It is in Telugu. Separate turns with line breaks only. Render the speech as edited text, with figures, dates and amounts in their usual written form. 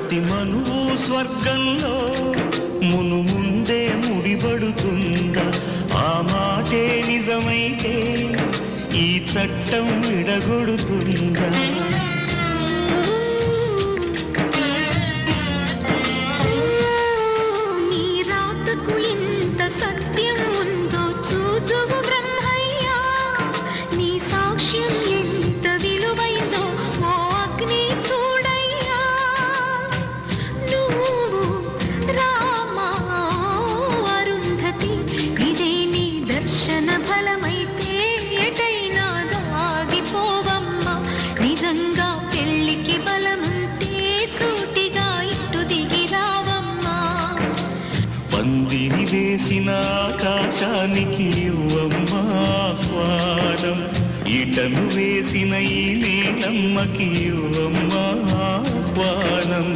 ప్రతి మనువు స్వర్గంలో ముందే ముడిపడుతుందా? ఆ మాటే నిజమైతే ఈ చట్టం విడగొడుతుందా? పందిరి వేసిన ఆకాశానికి ఇవ్వమ్మా ఆహ్వానం, ఇటను వేసిన ఈ నేలమ్మకి ఇవ్వమ్మా ఆహ్వానం.